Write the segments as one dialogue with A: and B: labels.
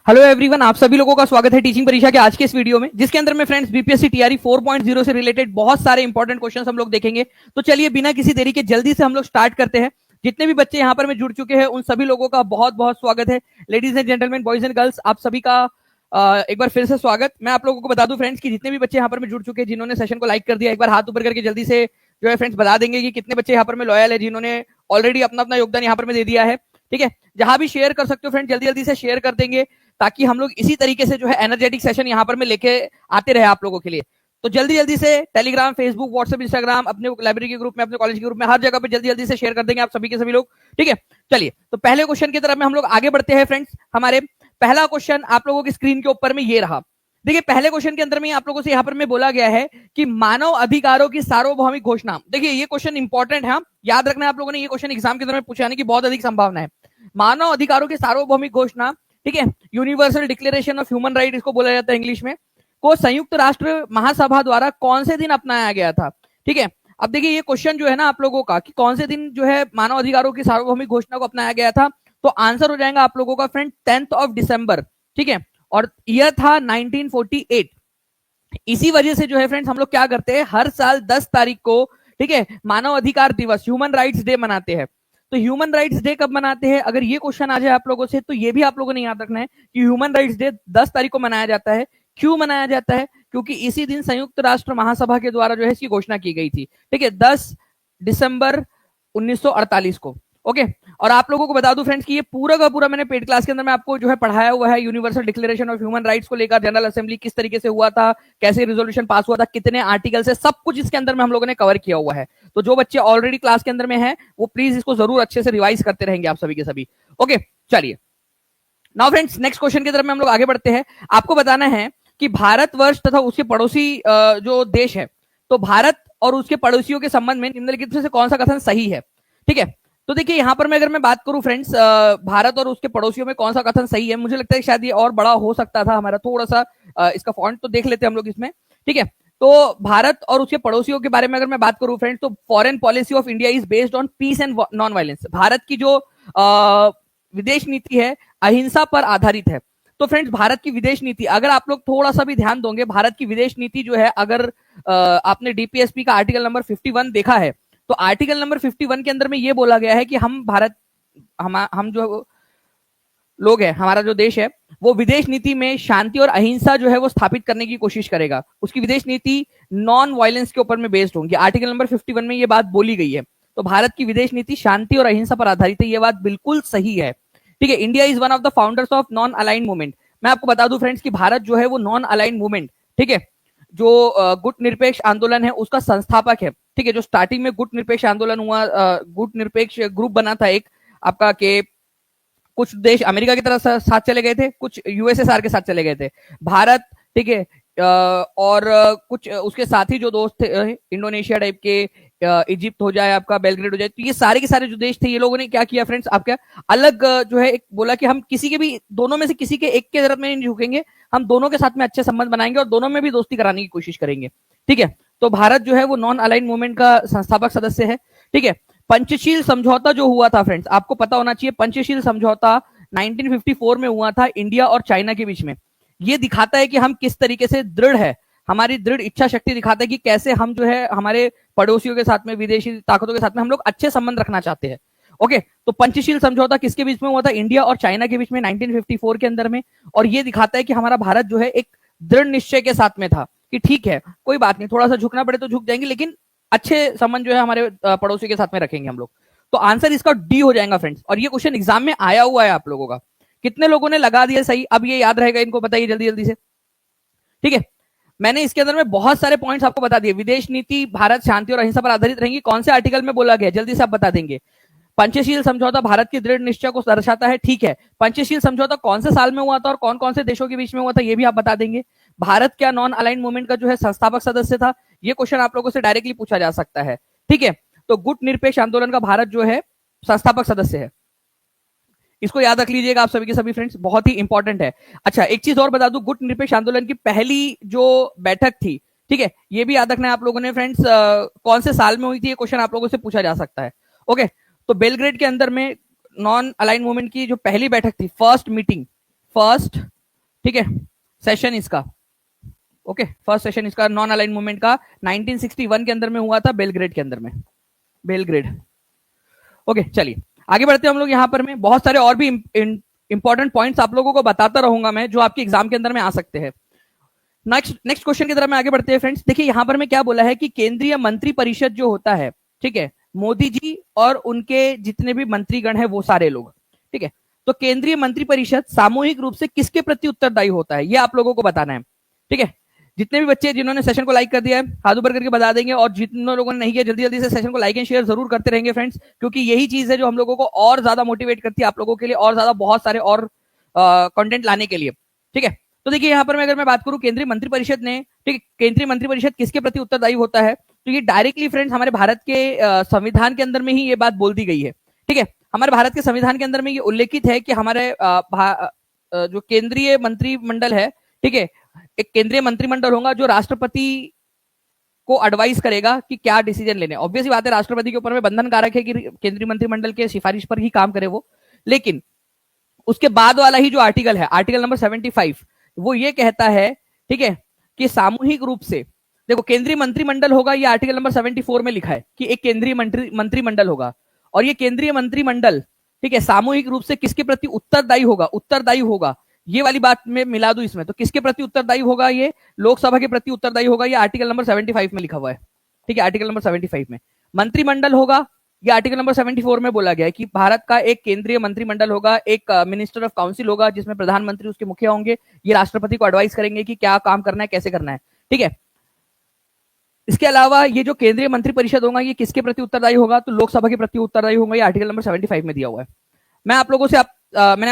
A: Hello everyone, आप सभी लोगों का स्वागत है टीचिंग परीक्षा के आज के इस वीडियो में, जिसके अंदर में फ्रेंड्स बीपीएससी टीआरई 4.0 से रिलेटेड बहुत सारे इंपॉर्टेंट क्वेश्चंस हम लोग देखेंगे। तो चलिए बिना किसी देरी के जल्दी से हम लोग स्टार्ट करते हैं। जितने भी बच्चे यहाँ पर में जुड़ चुके हैं उन सभी लोगों का बहुत बहुत स्वागत है। Ladies and gentleman, boys and girls, आप सभी का एक बार फिर से स्वागत। मैं आप लोगों को बता दूं फ्रेंड्स कि जितने भी बच्चे यहाँ पर में जुड़ चुके हैं, जिन्होंने सेशन को लाइक कर दिया, एक बार हाथ ऊपर करके जल्दी से जो है फ्रेंड्स बता देंगे कि कितने बच्चे यहाँ पर में लॉयल है, जिन्होंने ऑलरेडी अपना अपना योगदान यहाँ पर में दे दिया है। ठीक है, जहां भी शेयर कर सकते हो फ्रेंड जल्दी जल्दी से शेयर कर देंगे, ताकि हम लोग इसी तरीके से जो है एनर्जेटिक सेशन यहाँ पर में लेके आते रहे आप लोगों के लिए। तो जल्दी जल्दी से टेलीग्राम, फेसबुक, व्हाट्सएप, इंस्टाग्राम, अपने लाइब्रेरी के ग्रुप में, अपने कॉलेज के ग्रुप में, हर जगह पे जल्दी जल्दी से शेयर कर देंगे आप सभी के सभी लोग। ठीक है, चलिए तो पहले क्वेश्चन की तरफ में हम लोग आगे बढ़ते हैं फ्रेंड्स। हमारे पहला क्वेश्चन आप लोगों की स्क्रीन के ऊपर में ये रहा। देखिए, पहले क्वेश्चन के अंदर में आप लोगों से यहाँ पर में बोला गया है कि मानव अधिकारों की सार्वभौमिक घोषणा। देखिए, ये क्वेश्चन इंपॉर्टेंट है, याद रखना आप लोगों ने, ये क्वेश्चन एग्जाम के अंदर में पूछाने की बहुत अधिक संभावना है। मानव अधिकारों की सार्वभौमिक घोषणा, ठीक है, universal declaration of human right इसको बोला जाता है इंग्लिश में, को संयुक्त राष्ट्र महासभा द्वारा कौन से दिन अपनाया गया था। ठीक है, अब देखिए ये क्वेश्चन जो है ना आप लोगों का कि कौन से दिन जो है मानव अधिकारों की सार्वभौमिक घोषणा को अपनाया गया था, तो आंसर हो जाएगा आप लोगों का फ्रेंड 10 दिसंबर। ठीक है, और ईयर था 1948। इसी वजह से जो है फ्रेंड्स हम लोग क्या करते हैं, हर साल 10 तारीख को, ठीक है, मानव अधिकार दिवस, ह्यूमन राइट्स डे मनाते हैं। तो ह्यूमन राइट्स डे कब मनाते हैं, अगर ये क्वेश्चन आ जाए आप लोगों से, तो ये भी आप लोगों ने याद रखना है कि ह्यूमन राइट्स डे 10 तारीख को मनाया जाता है। क्यों मनाया जाता है, क्योंकि इसी दिन संयुक्त राष्ट्र महासभा के द्वारा जो है इसकी घोषणा की गई थी। ठीक है, 10 दिसंबर 1948 को। ओके, और आप लोगों को बता दूं फ्रेंड्स कि ये पूरा का पूरा मैंने पेड क्लास के अंदर में आपको जो है पढ़ाया हुआ है। Universal declaration of human rights को लेकर जनरल असेंबली किस तरीके से हुआ था, कैसे रिजोल्यूशन पास हुआ था, कितने आर्टिकल्स है, सब कुछ इसके अंदर में हम लोगों ने कवर किया हुआ है। तो जो बच्चे ऑलरेडी क्लास के अंदर में है वो प्लीज इसको जरूर अच्छे से रिवाइज करते रहेंगे आप सभी के सभी। ओके, चलिए नाउ फ्रेंड्स नेक्स्ट क्वेश्चन की तरफ में हम लोग आगे बढ़ते हैं। आपको बताना है कि भारतवर्ष तथा उसके पड़ोसी जो देश है, तो भारत और उसके पड़ोसियों के संबंध में निम्नलिखित में से कौन सा कथन सही है। ठीक है, तो देखिए यहां पर मैं अगर मैं बात करूं फ्रेंड्स, भारत और उसके पड़ोसियों में कौन सा कथन सही है, मुझे लगता है शायद ये और बड़ा हो सकता था हमारा, थोड़ा सा इसका फॉन्ट तो देख लेते हैं हम लोग इसमें। ठीक है, तो भारत और उसके पड़ोसियों के बारे में अगर मैं बात करूं फ्रेंड्स, तो foreign policy of India is based on peace and non violence. Bharat की जो विदेश नीति है अहिंसा पर आधारित है। तो फ्रेंड्स भारत की विदेश नीति, अगर आप लोग थोड़ा सा भी ध्यान दोगे, भारत की विदेश नीति जो है, अगर आपने डीपीएसपी का आर्टिकल नंबर 51 देखा है, तो आर्टिकल नंबर 51 के अंदर में ये बोला गया है कि हम भारत, हम जो लोग हैं, हमारा जो देश है, वो विदेश नीति में शांति और अहिंसा जो है वो स्थापित करने की कोशिश करेगा। उसकी विदेश नीति नॉन वायलेंस के ऊपर में बेस्ड होगी। आर्टिकल नंबर 51 में ये बात बोली गई है। तो भारत की विदेश नीति शांति और अहिंसा पर आधारित है, ये बात बिल्कुल सही है। ठीक है, India is one of the founders of non aligned movement. मैं आपको बता दूं फ्रेंड्स कि भारत जो है वो नॉन अलाइंड मूवमेंट, ठीक है, जो गुट निरपेक्ष आंदोलन है उसका संस्थापक है। ठीक है, जो स्टार्टिंग में गुट निरपेक्ष आंदोलन हुआ, गुट निरपेक्ष ग्रुप बना था एक आपका, के कुछ देश अमेरिका की तरफ साथ चले गए थे, कुछ यूएसएसआर के साथ चले गए थे, भारत, ठीक है, और कुछ उसके साथ ही जो दोस्त थे इंडोनेशिया टाइप के, इजिप्ट हो जाए आपका, बेलग्रेड हो जाए, तो ये सारे के सारे जो देश थे, ये लोगों ने क्या किया फ्रेंड्स, आपका अलग जो है एक बोला कि हम किसी के भी, दोनों में से किसी के एक के तरफ में नहीं झुकेंगे, हम दोनों के साथ में अच्छे संबंध बनाएंगे और दोनों में भी दोस्ती कराने की कोशिश करेंगे। ठीक है, तो भारत जो है वो नॉन अलाइंड मूवमेंट का संस्थापक सदस्य है। ठीक है, पंचशील समझौता जो हुआ था फ्रेंड्स, आपको पता होना चाहिए, पंचशील समझौता 1954 में हुआ था इंडिया और चाइना के बीच में। ये दिखाता है कि हम किस तरीके से दृढ़ है, हमारी दृढ़ इच्छा शक्ति दिखाता है कि कैसे हम जो है हमारे पड़ोसियों के साथ में, विदेशी ताकतों के साथ में हम लोग अच्छे संबंध रखना चाहते हैं। ओके, तो पंचशील समझौता किसके बीच में हुआ था, इंडिया और चाइना के बीच में 1954 के अंदर में। और ये दिखाता है कि हमारा भारत जो है एक दृढ़ निश्चय के साथ में था कि ठीक है, कोई बात नहीं, थोड़ा सा झुकना पड़े तो झुक जाएंगे, लेकिन अच्छे संबंध जो है हमारे पड़ोसी के साथ में रखेंगे हम लोग। तो आंसर इसका डी हो जाएगा फ्रेंड्स। और ये क्वेश्चन एग्जाम में आया हुआ है आप लोगों का, कितने लोगों ने लगा दिया सही, अब ये याद रहेगा इनको, बताइए जल्दी जल्दी से। ठीक है, मैंने इसके अंदर में बहुत सारे पॉइंट्स आपको बता दिए। विदेश नीति भारत शांति और अहिंसा पर आधारित रहेंगी, कौन से आर्टिकल में बोला गया, जल्दी से आप बता देंगे। पंचशील समझौता भारत की दृढ़ निश्चय को दर्शाता है, ठीक है। पंचशील समझौता कौन से साल में हुआ था और कौन कौन से देशों के बीच में हुआ था, ये भी आप बता देंगे। भारत क्या नॉन अलाइंड मूवमेंट का जो है संस्थापक सदस्य था, ये क्वेश्चन आप लोगों से डायरेक्टली पूछा जा सकता है। ठीक है, तो गुट निरपेक्ष आंदोलन का भारत जो है संस्थापक सदस्य है, इसको याद रख लीजिएगा आप सभी के सभी फ्रेंड्स, बहुत ही इंपॉर्टेंट है। अच्छा, एक चीज और बता दूं, गुट निरपेक्ष आंदोलन की पहली जो बैठक थी, ठीक है, ये भी याद रखना है आप लोगों ने फ्रेंड्स, कौन से साल में हुई थी, ये क्वेश्चन आप लोगों से पूछा जा सकता है। ओके, तो बेलग्रेड के अंदर में नॉन अलाइन मूवमेंट की जो पहली बैठक थी, फर्स्ट ठीक है, सेशन इसका, ओके, फर्स्ट सेशन इसका नॉन अलाइन मूवमेंट का 1961 के अंदर में हुआ था, बेलग्रेड के अंदर में, बेलग्रेड। ओके, चलिए आगे बढ़ते हैं हम लोग। यहां पर मैं बहुत सारे और भी इंपॉर्टेंट पॉइंट्स आप लोगों को बताता रहूंगा मैं, जो आपके एग्जाम के अंदर में आ सकते हैं। नेक्स्ट क्वेश्चन की तरफ में आगे बढ़ते हैं फ्रेंड्स। देखिए यहां पर मैं क्या बोला है कि केंद्रीय मंत्री परिषद जो होता है, ठीक है, मोदी जी और उनके जितने भी मंत्रीगण हैं वो सारे लोग, ठीक है। तो केंद्रीय मंत्री परिषद सामूहिक रूप से किसके प्रति उत्तरदायी होता है, ये आप लोगों को बताना है, ठीक है। जितने भी बच्चे जिन्होंने सेशन को लाइक कर दिया है हाथ ऊपर करके बता देंगे, और जितने लोगों ने नहीं किया जल्दी जल्दी से सेशन को लाइक एंड शेयर जरूर करते रहेंगे फ्रेंड्स, क्योंकि यही चीज है जो हम लोगों को और ज्यादा मोटिवेट करती है आप लोगों के लिए और ज्यादा बहुत सारे और कंटेंट लाने के लिए, ठीक है। तो देखिए यहां पर मैं अगर मैं बात करूं केंद्रीय मंत्रिपरिषद ने, ठीक है, केंद्रीय मंत्रिपरिषद किसके प्रति उत्तरदायी होता है, तो ये डायरेक्टली फ्रेंड्स हमारे भारत के संविधान के अंदर में ही ये बात बोल दी गई है, ठीक है। हमारे भारत के संविधान के अंदर में ये उल्लेखित है कि हमारे जो केंद्रीय मंत्रिमंडल है, ठीक है, एक केंद्रीय मंत्रिमंडल होगा जो राष्ट्रपति को एडवाइस करेगा कि क्या डिसीजन लेने। ऑब्वियसली बात है राष्ट्रपति के ऊपर में बंधन कारक है कि केंद्रीय मंत्रिमंडल के सिफारिश पर ही काम करे वो, लेकिन उसके बाद वाला ही जो आर्टिकल है, आर्टिकल नंबर 75, वो ये कहता है, ठीक है, कि सामूहिक रूप से, देखो केंद्रीय मंत्रिमंडल होगा, ये आर्टिकल नंबर 74 में लिखा है कि एक केंद्रीय मंत्रिमंडल होगा, और ये केंद्रीय मंत्रिमंडल, ठीक है, सामूहिक रूप से किसके प्रति उत्तरदायी होगा, ये वाली बात में मिला दूं इसमें, तो किसके प्रति उत्तरदायी होगा, ये लोकसभा के प्रति उत्तरदायी होगा, ये आर्टिकल नंबर 75 में लिखा हुआ है, ठीक है, आर्टिकल नंबर 75 में। मंत्रिमंडल होगा, ये आर्टिकल नंबर 74 में बोला गया है कि भारत का एक केंद्रीय मंत्रिमंडल होगा, एक मिनिस्टर ऑफ काउंसिल होगा जिसमें प्रधानमंत्री उसके मुखिया होंगे, ये राष्ट्रपति को एडवाइस करेंगे कि क्या काम करना है, कैसे करना है, ठीक है। इसके अलावा ये जो केंद्रीय मंत्रिपरिषद होगा ये किसके प्रति उत्तरदायी होगा, तो लोकसभा के प्रति उत्तरदायी होगा, ये आर्टिकल नंबर 75 में दिया हुआ है। मैंने आप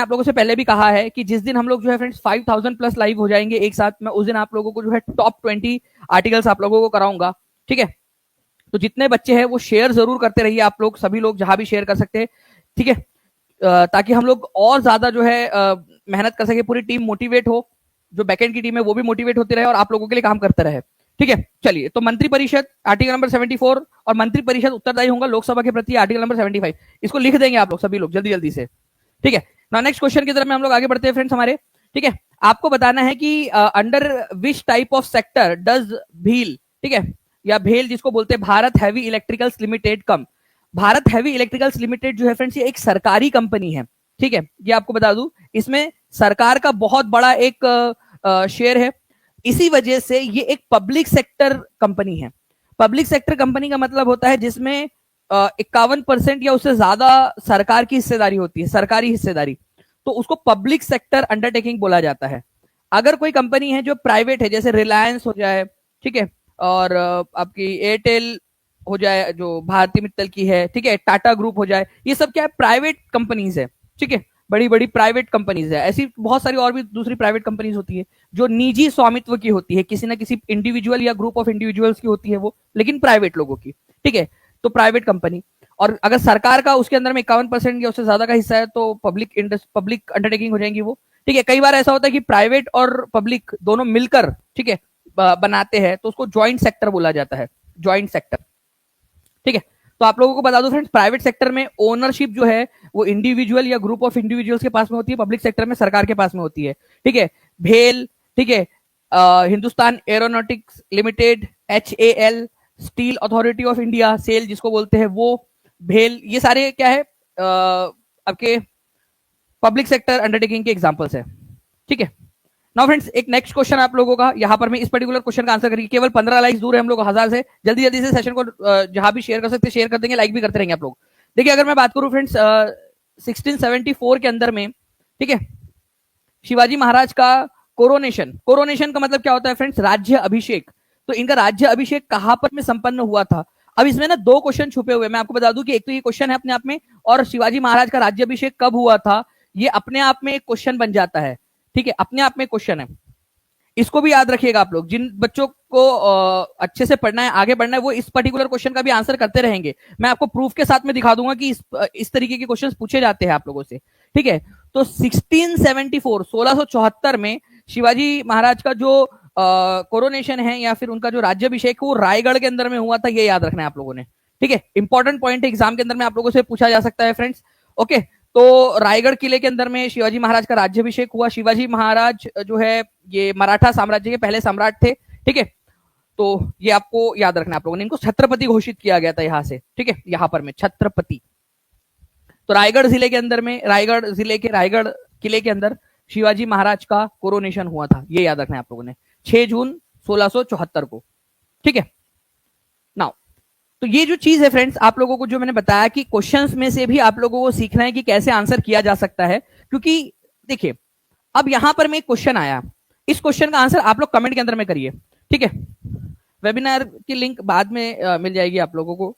A: लोगों से पहले भी कहा है कि जिस दिन हम लोग जो है फ्रेंड्स 5000 प्लस लाइव हो जाएंगे एक साथ, मैं उस दिन आप लोगों को जो है टॉप 20 आर्टिकल्स आप लोगों को कराऊंगा, ठीक है। तो जितने बच्चे हैं वो शेयर जरूर करते रहिए, आप लोग सभी लोग जहां भी शेयर कर सकते हैं, ठीक है, ताकि हम लोग और ज्यादा जो है मेहनत कर सके, पूरी टीम मोटिवेट हो, जो बैकएंड की टीम है वो भी मोटिवेट होती रहे और आप लोगों के लिए काम करते रहे, ठीक है। चलिए, तो मंत्रिपरिषद आर्टिकल नंबर 74 और मंत्रिपरिषद उत्तरदायी होगा लोकसभा के प्रति आर्टिकल नंबर 75, इसको लिख देंगे आप लोग सभी लोग जल्दी जल्दी से, ठीक है ना। नेक्स्ट क्वेश्चन की तरफ में हम लोग आगे बढ़ते हैं फ्रेंड्स हमारे, ठीक है। आपको बताना है कि under which type of sector does Bhil, ठीक है, या भेल जिसको बोलते हैं, भारत हैवी इलेक्ट्रिकल्स लिमिटेड कम। भारत हैवी इलेक्ट्रिकल्स लिमिटेड जो है फ्रेंड्स ये एक सरकारी कंपनी है, ठीक है, ये आपको बता दूं, इसमें सरकार का बहुत बड़ा एक शेयर है, इसी वजह से ये एक पब्लिक सेक्टर कंपनी है। पब्लिक सेक्टर कंपनी का मतलब होता है जिसमें 51% या उससे ज्यादा सरकार की हिस्सेदारी होती है, सरकारी हिस्सेदारी, तो उसको पब्लिक सेक्टर अंडरटेकिंग बोला जाता है। अगर कोई कंपनी है जो प्राइवेट है, जैसे रिलायंस हो जाए, ठीक है, और आपकी एयरटेल हो जाए जो भारती मित्तल की है, ठीक है, टाटा ग्रुप हो जाए, ये सब क्या है, प्राइवेट कंपनीज है, ठीक है, बड़ी बड़ी प्राइवेट कंपनीज है। ऐसी बहुत सारी और भी दूसरी प्राइवेट कंपनीज होती है जो निजी स्वामित्व की होती है, किसी ना किसी इंडिविजुअल या ग्रुप ऑफ इंडिविजुअल्स की होती है वो, लेकिन प्राइवेट लोगों की, ठीक है, तो प्राइवेट कंपनी। और अगर सरकार का उसके अंदर में 51% या उससे ज्यादा का हिस्सा है तो पब्लिक अंडरटेकिंग हो जाएंगी वो, ठीक है। कई बार ऐसा होता है कि प्राइवेट और पब्लिक दोनों मिलकर, ठीक है, बनाते हैं, तो उसको ज्वाइंट सेक्टर बोला जाता है, ज्वाइंट सेक्टर, ठीक है। तो आप लोगों को बता दो फ्रेंड्स, प्राइवेट सेक्टर में ओनरशिप जो है वो इंडिविजुअल या ग्रुप ऑफ इंडिविजुअल्स के पास में होती है, पब्लिक सेक्टर में सरकार के पास में होती है, ठीक है। भेल, ठीक है, Hindustan aeronautics limited, HAL, steel authority of India, SAIL जिसको बोलते हैं वो, भेल, ये सारे क्या है आपके पब्लिक सेक्टर अंडरटेकिंग के एग्जांपल्स है, ठीक है। नाउ फ्रेंड्स, एक नेक्स्ट क्वेश्चन आप लोगों का, यहाँ पर मैं इस पर्टिकुलर क्वेश्चन का आंसर करेंगे, केवल 15 लाइक्स दूर है हम लोग 1000 से, जल्दी जल्दी से सेशन को जहां भी शेयर कर सकते शेयर कर देंगे, लाइक भी करते रहेंगे आप लोग। देखिए अगर मैं बात करूं फ्रेंड्स 1674 के अंदर में, ठीक है, शिवाजी महाराज का कोरोनेशन का मतलब क्या होता है फ्रेंड्स, राज्य अभिषेक। तो इनका राज्य अभिषेक कहां पर में संपन्न हुआ था। अब इसमें ना दो क्वेश्चन छुपे हुए, मैं आपको बता दूं कि एक तो ये क्वेश्चन है अपने आप में, और शिवाजी महाराज का राज्य अभिषेक कब हुआ था ये अपने आप में एक क्वेश्चन बन जाता है, ठीक है, अपने आप में क्वेश्चन है, इसको भी याद रखिएगा आप लोग। जिन बच्चों को अच्छे से पढ़ना है, आगे बढ़ना है, वो इस पर्टिकुलर क्वेश्चन का भी आंसर करते रहेंगे। मैं आपको प्रूफ के साथ में दिखा दूंगा कि इस तरीके के क्वेश्चन पूछे जाते हैं आप लोगों से, ठीक है। तो 1674 में शिवाजी महाराज का जो कोरोनेशन है या फिर उनका जो राज्याभिषेक वो रायगढ़ के अंदर में हुआ था, ये याद रखना है आप लोगों ने, ठीक है। इंपॉर्टेंट पॉइंट एग्जाम के अंदर में आप लोगों से पूछा जा सकता है फ्रेंड्स, ओके। तो रायगढ़ किले के अंदर में शिवाजी महाराज का राज्याभिषेक हुआ। शिवाजी महाराज जो है ये मराठा साम्राज्य के पहले सम्राट थे, ठीक है। तो ये आपको याद रखना, आप लोगों ने इनको छत्रपति घोषित किया गया था यहां से, ठीक है, यहां पर में छत्रपति। तो रायगढ़ जिले के अंदर में, रायगढ़ जिले के रायगढ़ किले के अंदर शिवाजी महाराज का कोरोनेशन हुआ था, ये याद रखना है आप लोगों ने, 6 जून 1674 को, ठीक है। नाउ तो ये जो चीज है फ्रेंड्स, आप लोगों को जो मैंने बताया कि क्वेश्चंस में से भी आप लोगों को सीखना है कि कैसे आंसर किया जा सकता है, क्योंकि देखिए अब यहां पर में एक क्वेश्चन आया, इस क्वेश्चन का आंसर आप लोग कमेंट के अंदर में करिए, ठीक है। वेबिनार की लिंक बाद में मिल जाएगी आप लोगों को।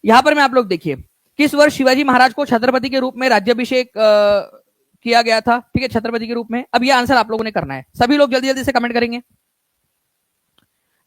A: यहां पर में आप लोग देखिए, किस वर्ष शिवाजी महाराज को छत्रपति के रूप में राज्याभिषेक किया गया था, ठीक है, छत्रपति के रूप में। अब यह आंसर आप लोगों ने करना है, सभी लोग जल्दी जल्दी से कमेंट करेंगे।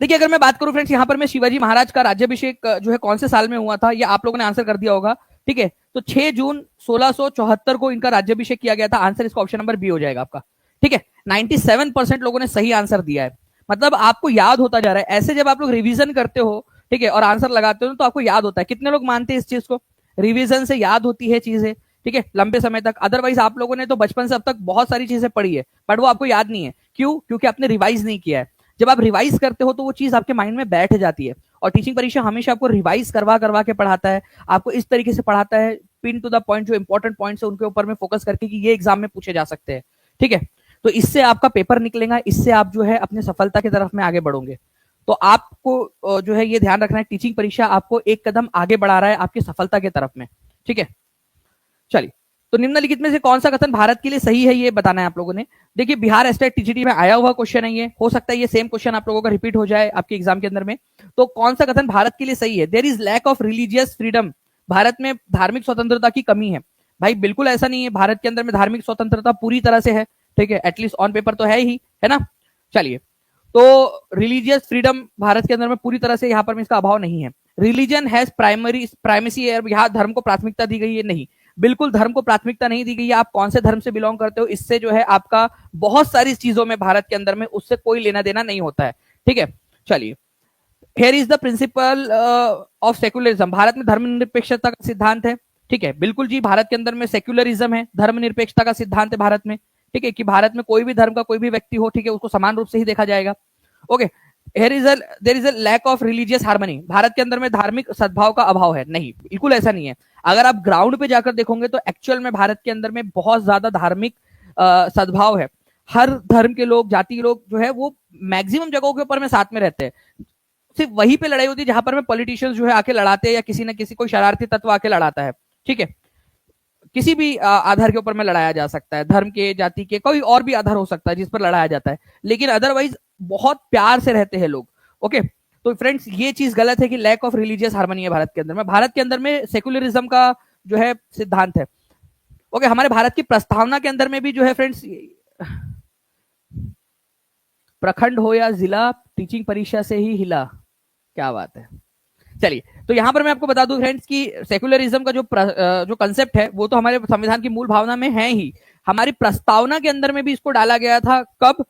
A: देखिए अगर मैं बात करूं फ्रेंड्स, यहां पर मैं शिवाजी महाराज का राज्याभिषेक जो है कौन से साल में हुआ था, ये आप लोगों ने आंसर कर दिया होगा, ठीक है। तो 6 जून 1674 को इनका राज्याभिषेक किया गया था। आंसर इसका ऑप्शन नंबर बी हो जाएगा आपका, ठीक है। 97% लोगों ने सही आंसर दिया है, मतलब आपको याद होता जा रहा है। ऐसे जब आप लोग रिवीजन करते हो, ठीक है, और आंसर लगाते हो तो आपको याद होता है। कितने लोग मानते हैं इस चीज को, रिवीजन से याद होती है चीजें, ठीक है, लंबे समय तक। अदरवाइज आप लोगों ने तो बचपन से अब तक बहुत सारी चीजें पढ़ी है, बट वो आपको याद नहीं है। क्यों? क्योंकि आपने रिवाइज नहीं किया है। जब आप रिवाइज करते हो तो वो चीज आपके माइंड में बैठ जाती है। और टीचिंग परीक्षा हमेशा आपको रिवाइज करवा करवा के पढ़ाता है, आपको इस तरीके से पढ़ाता है, पिन टू द पॉइंट, जो इंपॉर्टेंट पॉइंट्स है उनके ऊपर में फोकस करके कि ये एग्जाम में पूछे जा सकते हैं, ठीक है। तो इससे आपका पेपर निकलेगा, इससे आप जो है अपने सफलता की तरफ में आगे बढ़ोगे। तो आपको जो है ये ध्यान रखना है, टीचिंग परीक्षा आपको एक कदम आगे बढ़ा रहा है आपकी सफलता की तरफ में, ठीक है। चलिए, तो निम्नलिखित में से कौन सा कथन भारत के लिए सही है, ये बताना है आप लोगों ने। देखिए बिहार एस्टेट टीजीटी में आया हुआ क्वेश्चन है, ये हो सकता है ये सेम क्वेश्चन आप लोगों का रिपीट हो जाए आपके एग्जाम के अंदर में। तो कौन सा कथन भारत के लिए सही है? There is lack of religious freedom, Bharat में धार्मिक स्वतंत्रता की कमी है। भाई बिल्कुल ऐसा नहीं है, भारत के अंदर में धार्मिक स्वतंत्रता पूरी तरह से है, ठीक है, एटलीस्ट ऑन पेपर तो है ही, है ना। चलिए, तो रिलीजियस फ्रीडम भारत के अंदर में पूरी तरह से यहाँ पर इसका अभाव नहीं है। रिलीजन हैज प्राइमेसी, यहाँ धर्म को प्राथमिकता दी गई है, नहीं, बिल्कुल धर्म को प्राथमिकता नहीं दी गई है। आप कौन से धर्म से बिलोंग करते हो, इससे जो है आपका बहुत सारी चीजों में भारत के अंदर में उससे कोई लेना देना नहीं होता है, ठीक है। चलिए, here is the principle of secularism, Bharat में धर्मनिरपेक्षता का सिद्धांत है, ठीक है, बिल्कुल जी, भारत के अंदर में सेक्युलरिज्म है, धर्मनिरपेक्षता का सिद्धांत है भारत में, ठीक है, कि भारत में कोई भी धर्म का कोई भी व्यक्ति हो, ठीक है, उसको समान रूप से ही देखा जाएगा। Okay, there is a lack of religious harmony, Bharat के अंदर में धार्मिक सद्भाव का अभाव है, नहीं, बिल्कुल ऐसा नहीं है। अगर आप ग्राउंड पे जाकर देखोगे तो एक्चुअल में भारत के अंदर में बहुत ज्यादा धार्मिक सद्भाव है। हर धर्म के लोग, जाति के लोग जो है वो मैक्सिमम जगहों के ऊपर में साथ में रहते हैं। सिर्फ वहीं पे लड़ाई होती है जहां पर में पॉलिटिशियंस जो है आके लड़ाते हैं, या किसी ना किसी कोई शरारती तत्व आके लड़ाता है, ठीक है। किसी भी आधार के ऊपर में लड़ाया जा सकता है, धर्म के, जाति के, कोई और भी आधार हो सकता है जिस पर लड़ाया जाता है, लेकिन अदरवाइज बहुत प्यार से रहते हैं लोग। ओके, तो फ्रेंड्स ये चीज गलत है कि लैक ऑफ रिलीजियस हार्मनी है भारत के अंदर में। भारत के अंदर में सेकुलरिज्म का जो है सिद्धांत है। ओके, हमारे भारत की प्रस्तावना के अंदर में भी जो है फ्रेंड्स, प्रखंड हो या जिला, टीचिंग परीक्षा से ही हिला, क्या बात है। चलिए, तो यहां पर मैं आपको बता दूं फ्रेंड्स कि सेकुलरिज्म का जो कंसेप्ट है वो तो हमारे संविधान की मूल भावना में है ही। हमारी प्रस्तावना के अंदर में भी इसको डाला गया था, कब?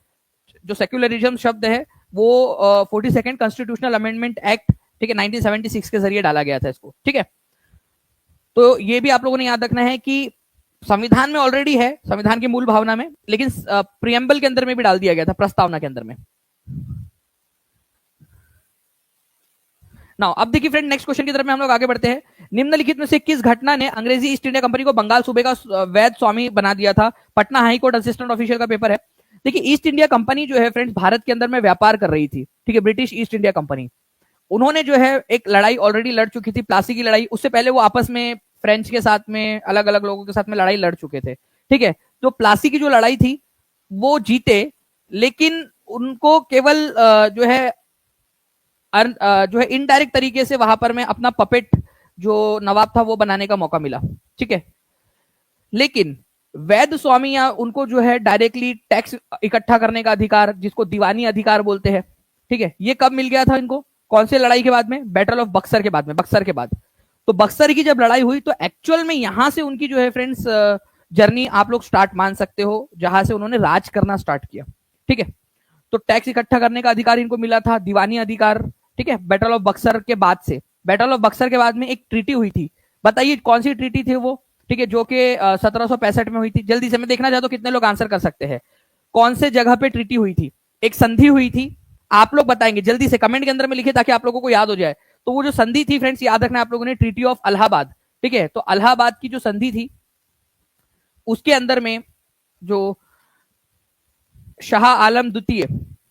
A: जो सेकुलरिज्म शब्द है वो 42nd कॉन्स्टिट्यूशनल अमेंडमेंट एक्ट, ठीक है, 1976 के जरिए डाला गया था इसको, ठीक है। तो ये भी आप लोगों ने याद रखना है कि संविधान में ऑलरेडी है, संविधान की मूल भावना में, लेकिन प्रियम्बल के अंदर में भी डाल दिया गया था, प्रस्तावना के अंदर में। नाउ अब देखिए फ्रेंड, नेक्स्ट क्वेश्चन की तरफ में हम लोग आगे बढ़ते हैं। निम्नलिखित में से किस घटना ने अंग्रेजी ईस्ट इंडिया कंपनी को बंगाल सूबे का वैध स्वामी बना दिया था? Patna high court assistant official का पेपर है। देखिए, ईस्ट इंडिया कंपनी जो है फ्रेंड्स भारत के अंदर में व्यापार कर रही थी, ठीक है, ब्रिटिश ईस्ट इंडिया कंपनी। उन्होंने जो है एक लड़ाई ऑलरेडी लड़ चुकी थी, प्लासी की लड़ाई। उससे पहले वो आपस में फ्रेंच के साथ में, अलग अलग लोगों के साथ में लड़ाई लड़ चुके थे, ठीक है। तो प्लासी की जो लड़ाई थी वो जीते, लेकिन उनको केवल जो है इनडायरेक्ट तरीके से वहां पर में अपना पपेट जो नवाब था वो बनाने का मौका मिला, ठीक है। लेकिन वैध स्वामी या उनको जो है डायरेक्टली टैक्स इकट्ठा करने का अधिकार, जिसको दीवानी अधिकार बोलते हैं, ठीक है, ये कब मिल गया था इनको? कौन से लड़ाई के बाद में? बैटल ऑफ बक्सर के बाद में, बक्सर के बाद। तो बक्सर की जब लड़ाई हुई तो एक्चुअल में यहां से उनकी जो है फ्रेंड्स जर्नी आप लोग स्टार्ट मान सकते हो, जहां से उन्होंने राज करना स्टार्ट किया, ठीक है। तो टैक्स इकट्ठा करने का अधिकार इनको मिला था, दीवानी अधिकार, ठीक है, बैटल ऑफ बक्सर के बाद से। बैटल ऑफ बक्सर के बाद में एक ट्रीटी हुई थी, बताइए कौन सी ट्रीटी थी वो, ठीक है, जो कि 1765 में हुई थी। जल्दी से मैं देखना चाहता हूं कितने लोग आंसर कर सकते हैं। कौन से जगह पे ट्रीटी हुई थी, एक संधि हुई थी, आप लोग बताएंगे जल्दी से कमेंट के अंदर में लिखे ताकि आप लोगों को याद हो जाए। तो वो जो संधि थी फ्रेंड्स, याद रखना आप लोगों ने, ट्रीटी ऑफ इलाहाबाद, ठीक है। तो इलाहाबाद की जो संधि थी उसके अंदर में जो शाह आलम द्वितीय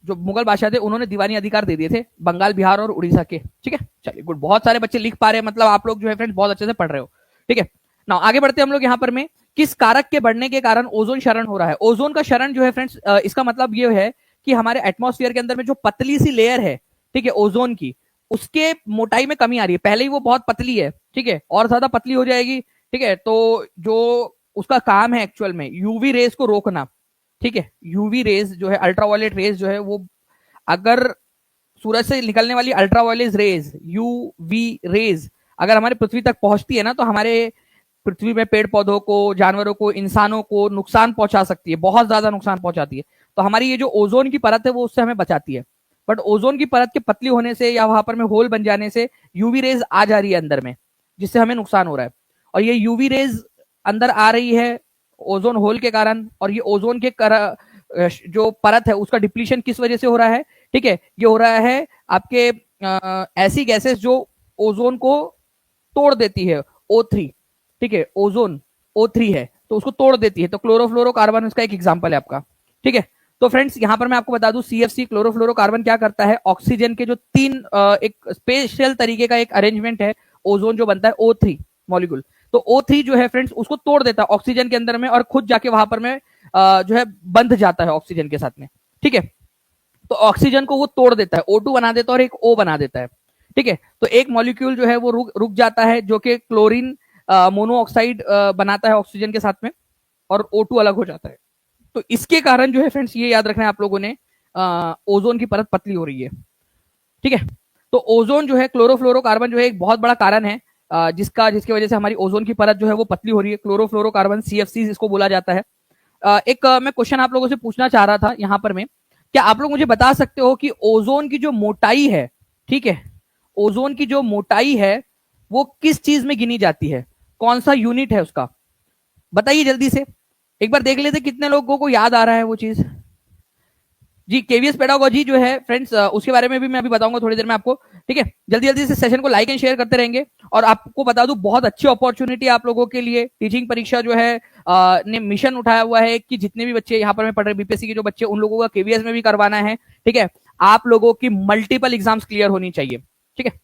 A: जो मुगल बादशाह थे उन्होंने दीवानी अधिकार दे दिए थे बंगाल, बिहार और उड़ीसा के, ठीक है। चलिए गुड, बहुत सारे बच्चे लिख पा रहे हैं, मतलब आप लोग जो है फ्रेंड्स बहुत अच्छे से पढ़ रहे हो, ठीक है ना। आगे बढ़ते हैं हम लोग यहाँ पर में, किस कारक के बढ़ने के कारण ओजोन क्षरण हो रहा है। ओजोन का क्षरण जो है फ्रेंड्स, इसका मतलब ये है कि हमारे एटमॉस्फेयर के अंदर में जो पतली सी लेयर है, ठीक है, ओजोन की, उसके मोटाई में कमी आ रही है। पहले ही वो बहुत पतली है, ठीक है, और ज्यादा पतली हो जाएगी, ठीक है। तो जो उसका काम है एक्चुअल में यूवी रेस को रोकना, ठीक है। यूवी रेज जो है, अल्ट्रावायलेट रेज जो है, वो अगर सूरज से निकलने वाली अल्ट्रावायलेट रेज, यूवी रेज, अगर हमारे पृथ्वी तक पहुंचती है ना, तो हमारे पृथ्वी में पेड़ पौधों को, जानवरों को, इंसानों को नुकसान पहुंचा सकती है, बहुत ज्यादा नुकसान पहुंचाती है। तो हमारी ये जो ओजोन की परत है वो उससे हमें बचाती है। बट ओजोन की परत के पतली होने से या वहां पर में होल बन जाने से यूवी रेज आ जा रही है अंदर में, जिससे हमें नुकसान हो रहा है। और ये यूवी रेज अंदर आ रही है ओजोन होल के कारण, और ये ओजोन के जो परत है उसका डिप्लीशन किस वजह से हो रहा है, ठीक है। ये हो रहा है आपके ऐसी गैसेस जो ओजोन को तोड़ देती है, O3, ठीक है, ओजोन O3 है तो उसको तोड़ देती है। तो क्लोरोफ्लोरोकार्बन उसका एक एग्जांपल है आपका, ठीक है। तो फ्रेंड्स यहां पर मैं आपको बता दूं, CFC क्लोरोफ्लोरोकार्बन क्या करता है, ऑक्सीजन के जो तीन एक स्पेशल तरीके का एक अरेंजमेंट है, ओजोन जो बनता है O3 मॉलिक्यूल, तो O3 जो है फ्रेंड्स उसको तोड़ देता है ऑक्सीजन के अंदर में, और खुद जाके वहां पर में जो है बंध जाता है ऑक्सीजन के साथ में, ठीक है। तो ऑक्सीजन को वो तोड़ देता है, O2 बना देता है और एक O बना देता है, ठीक है। तो एक मॉलिक्यूल जो है वो रुक जाता है, जो कि क्लोरीन मोनोऑक्साइड बनाता है ऑक्सीजन के साथ में, और O2 अलग हो जाता है। तो इसके कारण जो है फ्रेंड्स, ये याद रखना है आप लोगों ने, ओजोन की परत पतली हो रही है, ठीक है। तो ओजोन जो है, क्लोरोफ्लोरोकार्बन जो है एक बहुत बड़ा कारण है जिसकी वजह से हमारी ओजोन की परत जो है वो पतली हो रही है। क्लोरोफ्लोरोकार्बन, CFC इसको बोला जाता है। एक मैं क्वेश्चन आप लोगों से पूछना चाह रहा था यहां पर में, क्या आप लोग मुझे बता सकते हो कि ओजोन की जो मोटाई है, ठीक है, ओजोन की जो मोटाई है वो किस चीज में गिनी जाती है, कौन सा यूनिट है उसका, बताइए जल्दी से। एक बार देख लेते कितने लोगों को याद आ रहा है वो चीज। जी, केवीएस पेडागोजी जो है फ्रेंड्स, उसके बारे में भी मैं अभी बताऊंगा थोड़ी देर में आपको, ठीक है। जल्दी जल्दी से सेशन को लाइक एंड शेयर करते रहेंगे। और आपको बता दूं, बहुत अच्छी अपॉर्चुनिटी आप लोगों के लिए, टीचिंग परीक्षा जो है ने मिशन उठाया हुआ है कि जितने भी बच्चे यहाँ पर में पढ़ रहे बीपीएससी के जो बच्चे, उन लोगों का केवीएस में भी करवाना है, ठीक है। आप लोगों की मल्टीपल एग्जाम्स क्लियर होनी चाहिए, ठीक है।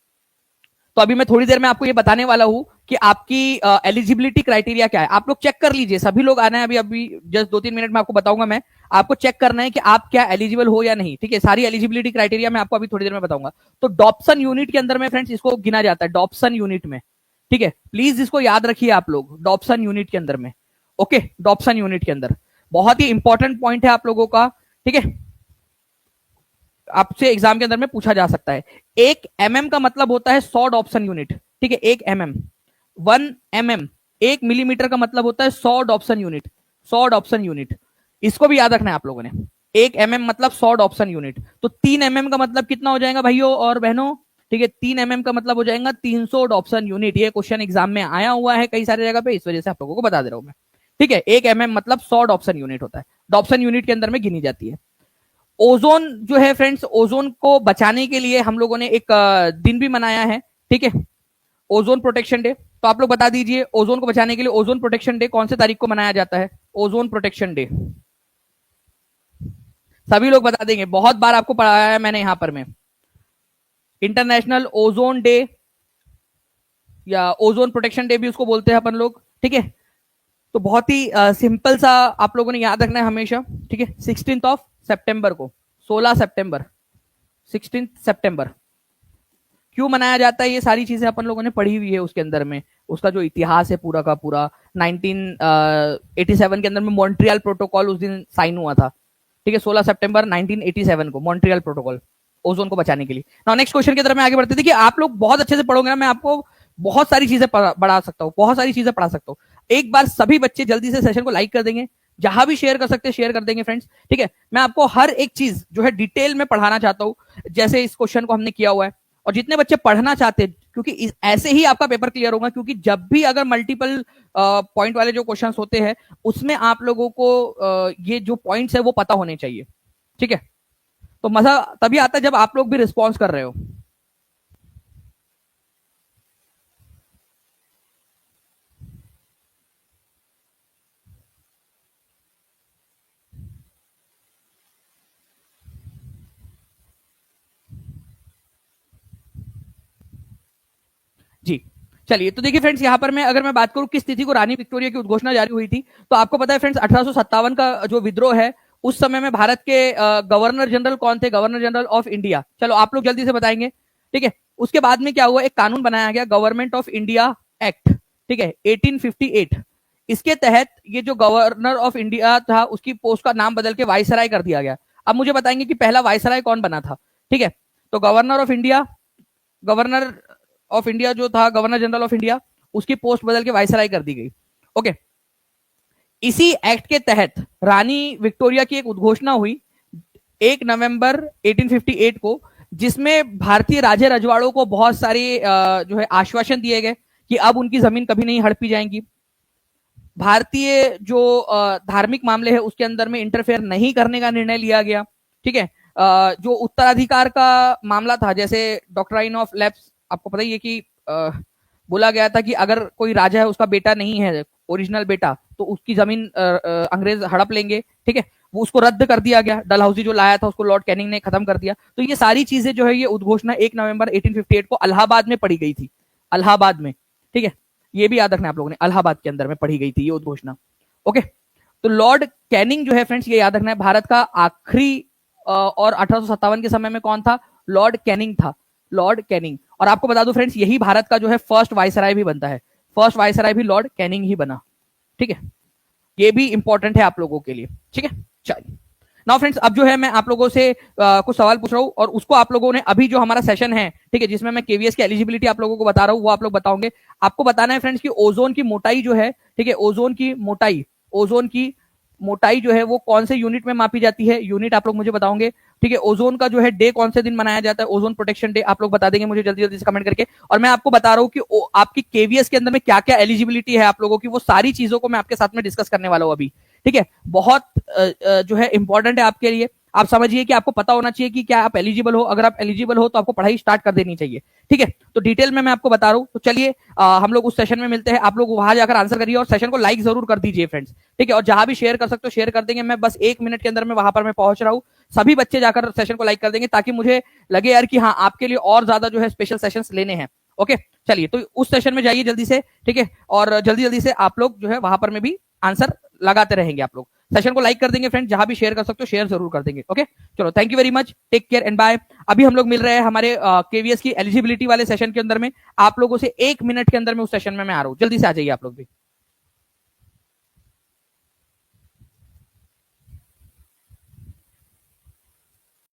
A: तो अभी मैं थोड़ी देर में आपको ये बताने वाला हूं कि आपकी एलिजिबिलिटी क्राइटेरिया क्या है। आप लोग चेक कर लीजिए, सभी लोग आना है, अभी अभी जस्ट 2-3 मिनट में आपको बताऊंगा मैं। आपको चेक करना है कि आप क्या एलिजिबल हो या नहीं, ठीक है। सारी एलिजिबिलिटी क्राइटेरिया मैं आपको अभी थोड़ी देर में बताऊंगा। तो डॉप्सन यूनिट के अंदर में फ्रेंड्स इसको गिना जाता है, डॉप्सन यूनिट में, ठीक है। प्लीज इसको याद रखिए आप लोग, डॉप्सन यूनिट के अंदर में, ओके। डॉप्सन यूनिट के अंदर बहुत ही इंपॉर्टेंट पॉइंट है आप लोगों का, ठीक है, आपसे एग्जाम के अंदर में पूछा जा सकता है। 1 mm का मतलब होता है 100 डॉप्सन यूनिट, ठीक है। 1 mm, 1 mm, 1 मिलीमीटर का मतलब होता है 100 डॉप्सन यूनिट, 100 डॉप्सन यूनिट। इसको भी याद रखना है आप लोगों ने। 1 mm मतलब 100 डॉप्सन यूनिट। तो 3 mm का मतलब कितना हो जाएगा भाइयों और बहनों, ठीक है। 3 mm का मतलब हो जाएगा 300 डॉप्सन यूनिट। ये क्वेश्चन एग्जाम में आया हुआ है कई सारी जगह पे, इस वजह से आप लोगों को बता दे रहा हूं मैं, ठीक है। 1 mm मतलब 100 डॉप्सन यूनिट होता है, डॉप्सन यूनिट के अंदर में गिनी जाती है। ओजोन जो है फ्रेंड्स, ओजोन को बचाने के लिए हम लोगों ने एक दिन भी मनाया है, ठीक है, ओजोन प्रोटेक्शन डे। तो आप लोग बता दीजिए, ओजोन को बचाने के लिए ओजोन प्रोटेक्शन डे कौन से तारीख को मनाया जाता है, ओजोन प्रोटेक्शन डे। सभी लोग बता देंगे, बहुत बार आपको पढ़ाया है मैंने यहां पर में। इंटरनेशनल ओजोन डे या ओजोन प्रोटेक्शन डे भी उसको बोलते हैं अपन लोग, ठीक है। तो बहुत ही सिंपल सा आप लोगों ने याद रखना है हमेशा, ठीक है। 16 सितंबर को, 16 सितंबर, 16 सितंबर क्यों मनाया जाता है, ये सारी चीजें अपन लोगों ने पढ़ी हुई है उसके अंदर में। उसका जो इतिहास है पूरा का पूरा, 1987 के अंदर में मॉन्ट्रियल प्रोटोकॉल उस दिन साइन हुआ था, ठीक है। 16 सितंबर 1987 को मॉन्ट्रियल प्रोटोकॉल, ओजोन को बचाने के लिए। नाउ नेक्स्ट क्वेश्चन की तरफ मैं आगे बढ़ते थे कि आप लोग बहुत अच्छे से पढ़ोगे ना, मैं आपको बहुत सारी चीजें पढ़ा सकता हूँ, बहुत सारी चीजें पढ़ा सकता हूँ। एक बार सभी बच्चे जल्दी से सेशन को लाइक कर देंगे, जहां भी शेयर कर सकते हैं शेयर कर देंगे फ्रेंड्स, ठीक है। मैं आपको हर एक चीज जो है डिटेल में पढ़ाना चाहता हूं, जैसे इस क्वेश्चन को हमने किया हुआ है, और जितने बच्चे पढ़ना चाहते हैं, क्योंकि ऐसे ही आपका पेपर क्लियर होगा, क्योंकि जब भी अगर मल्टीपल पॉइंट वाले जो क्वेश्चंस होते हैं उसमें आप लोगों को ये जो पॉइंट्स है वो पता होने चाहिए, ठीक है। तो मजा तभी आता है जब आप लोग भी रिस्पॉन्स कर रहे हो। जी, चलिए तो देखिए फ्रेंड्स, यहाँ पर मैं अगर मैं बात करूं किस तिथि को रानी विक्टोरिया की उद्घोषणा जारी हुई थी, तो आपको पता है फ्रेंड्स 1857 का जो विद्रोह है, उस समय में भारत के गवर्नर जनरल कौन थे? Governor general of India. चलो आप लोग जल्दी से बताएंगे, ठीक है। उसके बाद में क्या हुआ, एक कानून बनाया गया, गवर्नमेंट ऑफ इंडिया एक्ट, ठीक है, 1858। इसके तहत ये जो गवर्नर ऑफ इंडिया था उसकी पोस्ट का नाम बदल के वाइसराय कर दिया गया। अब मुझे बताएंगे कि पहला वाइसराय कौन बना था, ठीक है। तो governor of India, governor of India जो था, गवर्नर जनरल ऑफ इंडिया, उसकी पोस्ट बदल के वाइसराय कर दी गई। ओके, इसी एक्ट के तहत रानी विक्टोरिया की एक उद्घोषणा हुई 1 नवंबर 1858 को, जिसमें भारतीय राजे रजवाड़ों को बहुत सारे जो है आश्वासन दिए गए कि अब उनकी जमीन कभी नहीं हड़पी जाएंगी। भारतीय जो धार्मिक मामले है उसके अंदर में इंटरफेयर नहीं करने का निर्णय लिया गया, ठीक है। जो उत्तराधिकार का मामला था, जैसे डॉक्ट्राइन ऑफ लैप्स, आपको पता ही है कि बोला गया था कि अगर कोई राजा है उसका बेटा नहीं है ओरिजिनल बेटा, तो उसकी जमीन अंग्रेज हड़प लेंगे, ठीक है। वो उसको रद्द कर दिया गया, डलहौजी जो लाया था उसको लॉर्ड कैनिंग ने खत्म कर दिया। तो ये सारी चीजें जो है ये उद्घोषणा 1 नवंबर 1858 को इलाहाबाद में पढ़ी गई थी, इलाहाबाद में, ठीक है। ये भी याद रखना आप लोगों ने, इलाहाबाद के अंदर में पढ़ी गई थी ये उद्घोषणा। ओके, तो लॉर्ड कैनिंग जो है फ्रेंड्स, ये याद रखना है, भारत का आखिरी और 1857 के समय में कौन था? लॉर्ड कैनिंग था, लॉर्ड कैनिंग। और आपको बता दूं फ्रेंड्स, यही भारत का जो है फर्स्ट वाइसराय भी बनता है, फर्स्ट वाइसराय भी लॉर्ड कैनिंग ही बना, ठीक है। ये भी इंपॉर्टेंट है आप लोगों के लिए, ठीक है। चलिए नाउ फ्रेंड्स, अब जो है मैं आप लोगों से कुछ सवाल पूछ रहा हूं और उसको आप लोगों ने अभी जो हमारा सेशन है, ठीक है, जिसमें मैं केवीएस की एलिजिबिलिटी आप लोगों को बता रहा हूं, वो आप लोग बताओगे। आपको बताना है फ्रेंड्स कि ओजोन की मोटाई जो है, ठीक है, ओजोन की मोटाई, ओजोन की मोटाई जो है वो कौन से यूनिट में मापी जाती है, यूनिट आप लोग मुझे बताओगे, ठीक है। ओजोन का जो है डे कौन से दिन मनाया जाता है, ओजोन प्रोटेक्शन डे, आप लोग बता देंगे मुझे जल्दी जल्दी से कमेंट करके। और मैं आपको बता रहा हूं कि आपकी केवीएस के अंदर में क्या क्या एलिजिबिलिटी है आप लोगों की, वो सारी चीजों को मैं आपके साथ में डिस्कस करने वाला हूं अभी, ठीक है। बहुत जो है इंपॉर्टेंट है आपके लिए। आप समझिए कि आपको पता होना चाहिए कि क्या आप एलिजिबल हो। अगर आप एलिजिबल हो तो आपको पढ़ाई स्टार्ट कर देनी चाहिए, ठीक है। तो डिटेल में मैं आपको बता रहा हूं। तो चलिए हम लोग उस सेशन में मिलते हैं। आप लोग वहां जाकर आंसर करिए और सेशन को लाइक जरूर कर दीजिए फ्रेंड्स, ठीक है। और जहां भी शेयर कर सकते हो शेयर कर देंगे। मैं बस 1 मिनट के अंदर में वहां पर मैं पहुंच रहा हूं। सभी बच्चे जाकर सेशन को लाइक कर देंगे ताकि मुझे लगे यार कि हाँ, आपके लिए और ज्यादा जो है स्पेशल सेशंस लेने हैं। ओके, चलिए तो उस सेशन में जाइए जल्दी से, ठीक है। और जल्दी जल्दी से आप लोग जो है वहां पर में भी आंसर लगाते रहेंगे। आप लोग सेशन को लाइक कर देंगे फ्रेंड, जहां भी शेयर कर सकते हो शेयर जरूर कर देंगे। ओके, चलो thank you very much, take care and bye. अभी हम लोग मिल रहे हैं हमारे केवीएस की एलिजिबिलिटी वाले सेशन के अंदर में। आप लोगों से 1 मिनट के अंदर में उस सेशन में मैं आ रहा हूं, जल्दी से आ जाइए आप लोग भी।